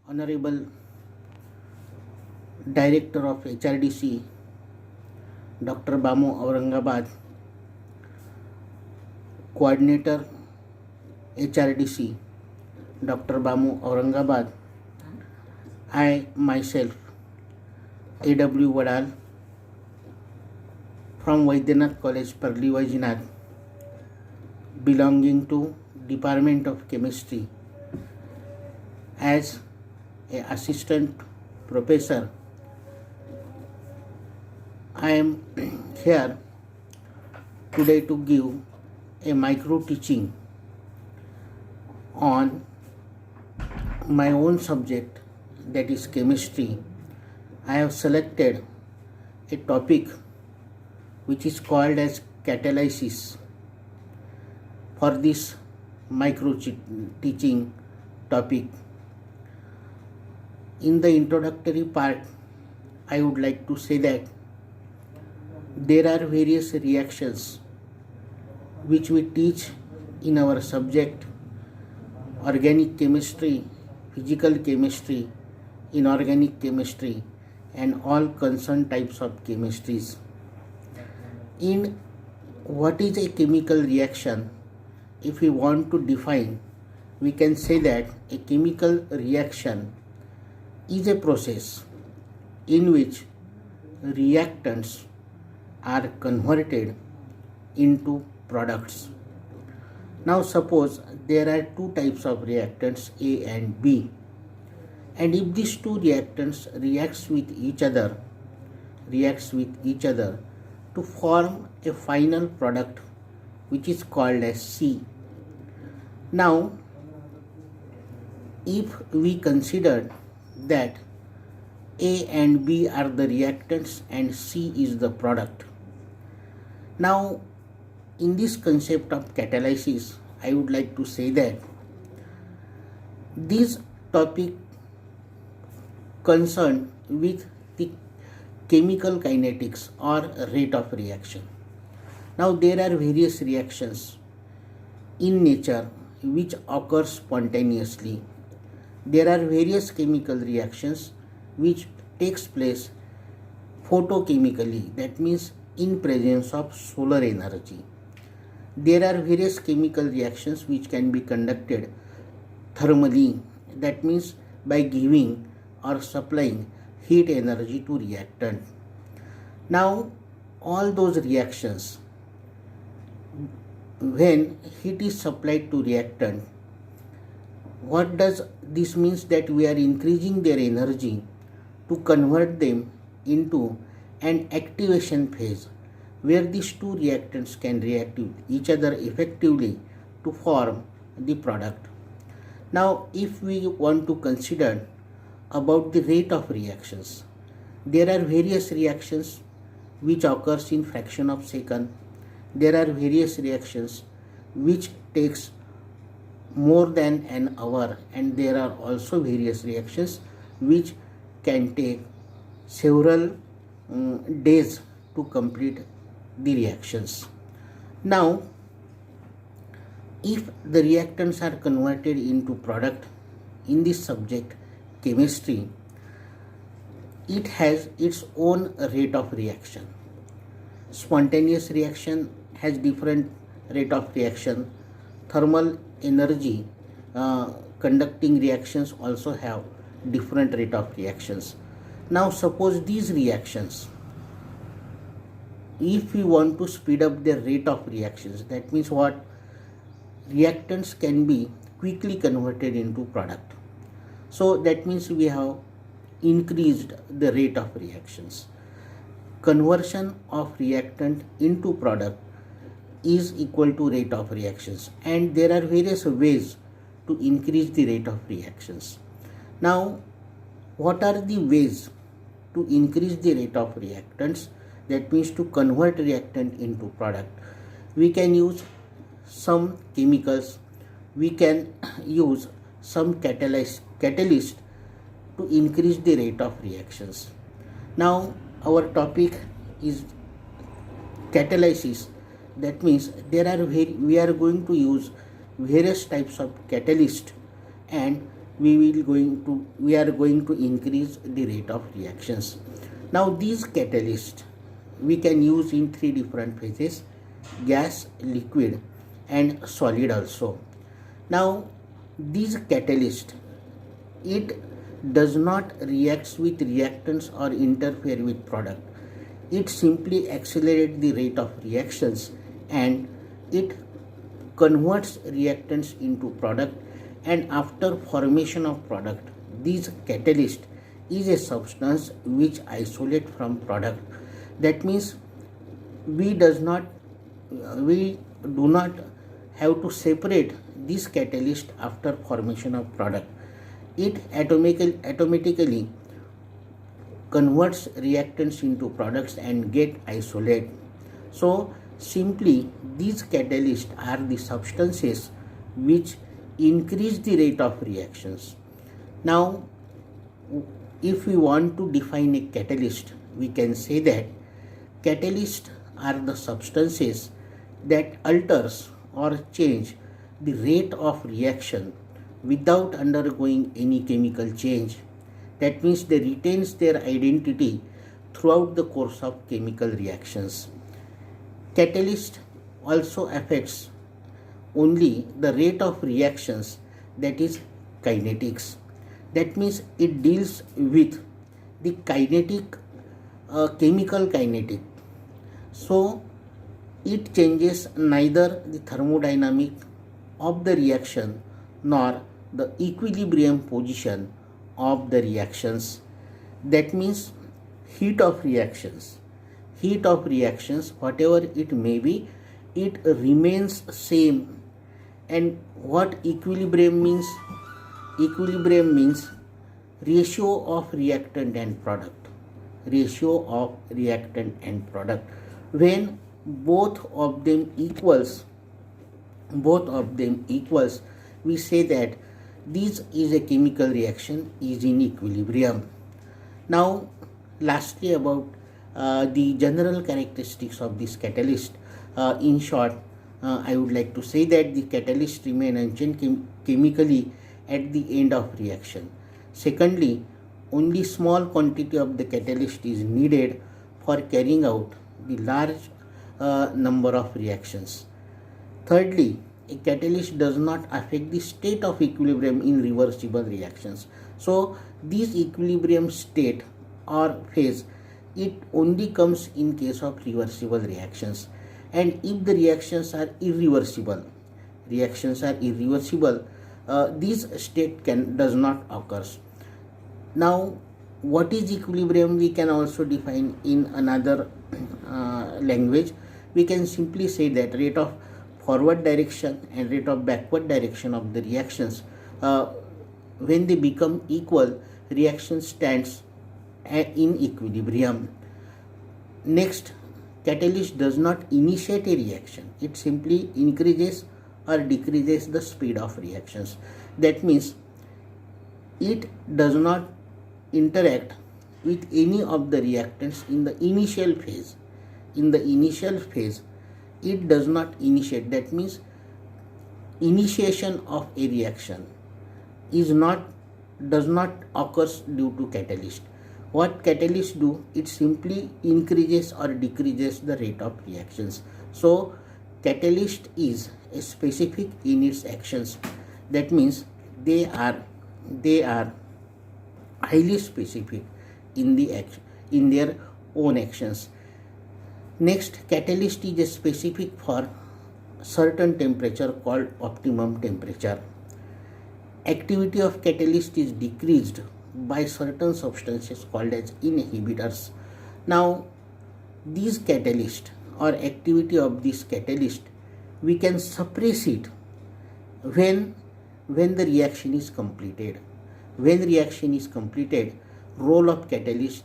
Honorable Director of HRDC, Dr. Bamu Aurangabad, Coordinator HRDC, Dr. Bamu Aurangabad, I myself, A.W. Wadal, from Vaidyanath College, Parli Vaidyanath, belonging to Department of Chemistry, as an assistant professor. I am here today to give a micro teaching on my own subject, that is chemistry. I have selected a topic which is called as catalysis for this micro teaching topic. In the introductory part, I would like to say that there are various reactions which we teach in our subject: organic chemistry, physical chemistry, inorganic chemistry, and all concerned types of chemistries. In what is a chemical reaction, if we want to define, we can say that a chemical reaction is a process in which reactants are converted into products. Now suppose there are two types of reactants, A and B, and if these two reactants reacts with each other to form a final product which is called as C. Now if we consider that A and B are the reactants and C is the product, now in this concept of catalysis, I would like to say that this topic concerned with the chemical kinetics or rate of reaction. Now there are various reactions in nature which occur spontaneously. There are various chemical reactions which takes place photochemically, that means in presence of solar energy. There are various chemical reactions which can be conducted thermally, that means by giving or supplying heat energy to reactant. Now all those reactions, when heat is supplied to reactant, what does this means? That we are increasing their energy to convert them into an activation phase where these two reactants can react with each other effectively to form the product. Now if we want to consider about the rate of reactions, there are various reactions which occurs in fraction of second. There are various reactions which takes more than an hour, and there are also various reactions which can take several days to complete the reactions. Now if the reactants are converted into product in this subject chemistry, it has its own rate of reaction. Spontaneous reaction has different rate of reaction. Thermal energy conducting reactions also have different rate of reactions. Now suppose these reactions, if we want to speed up the rate of reactions, that means what? Reactants can be quickly converted into product. So that means we have increased the rate of reactions. Conversion of reactant into product is equal to rate of reactions, and there are various ways to increase the rate of reactions. Now what are the ways to increase the rate of reactants, that means to convert reactant into product? We can use some chemicals, we can use some catalyst to increase the rate of reactions. Now our topic is catalysis, that means we are going to use various types of catalyst, and we are going to increase the rate of reactions. Now these catalysts we can use in three different phases: gas, liquid and solid also. Now these catalyst, it does not react with reactants or interfere with product. It simply accelerates the rate of reactions and it converts reactants into product, and after formation of product, this catalyst is a substance which isolate from product. That means we does not we do not have to separate this catalyst after formation of product. It automatically converts reactants into products and get isolate. So simply these catalysts are the substances which increase the rate of reactions. Now if we want to define a catalyst, we can say that catalysts are the substances that alters or change the rate of reaction without undergoing any chemical change. That means they retains their identity throughout the course of chemical reactions. Catalyst also affects only the rate of reactions, that is kinetics. That means it deals with the kinetic, chemical kinetic. So it changes neither the thermodynamic of the reaction nor the equilibrium position of the reactions. That means heat of reactions, whatever it may be, it remains same. And what equilibrium means? Equilibrium means ratio of reactant and product. When both of them equals, we say that this is a chemical reaction is in equilibrium. Now lastly, about the general characteristics of this catalyst. In short, I would like to say that the catalyst remain unchanged chemically at the end of reaction. Secondly, only small quantity of the catalyst is needed for carrying out the large number of reactions. Thirdly, a catalyst does not affect the state of equilibrium in reversible reactions. So this equilibrium state or phase, it only comes in case of reversible reactions. And if the reactions are irreversible, this state does not occur. Now what is equilibrium? We can also define in another language. We can simply say that rate of forward direction and rate of backward direction of the reactions, when they become equal, reaction stands in equilibrium. Next, catalyst does not initiate a reaction. It simply increases or decreases the speed of reactions. That means it does not interact with any of the reactants in the initial phase. It does not initiate. That means initiation of a reaction does not occur due to catalyst. What catalyst do? It simply increases or decreases the rate of reactions. So catalyst is specific in its actions. That means they are highly specific in their own actions. Next, catalyst is specific for certain temperature called optimum temperature. Activity of catalyst is decreased by certain substances called as inhibitors. Now these catalyst or activity of this catalyst, we can suppress it when the reaction is completed. When reaction is completed, role of catalyst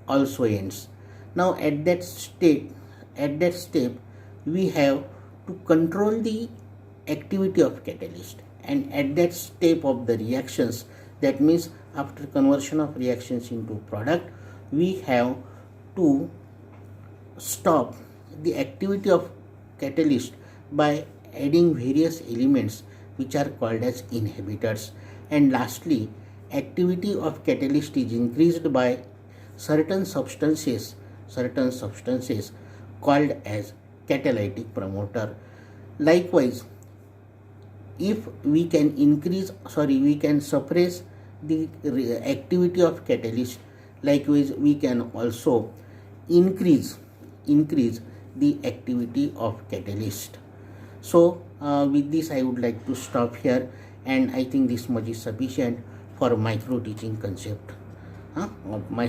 also ends. Now at that step, we have to control the activity of catalyst, and at that step of the reactions, that means after conversion of reactions into product, we have to stop the activity of catalyst by adding various elements which are called as inhibitors. And lastly, activity of catalyst is increased by certain substances called as catalytic promoter. Likewise, if we can suppress the activity of catalyst, likewise we can also increase the activity of catalyst. So with this I would like to stop here, and I think this much is sufficient for micro teaching concept of my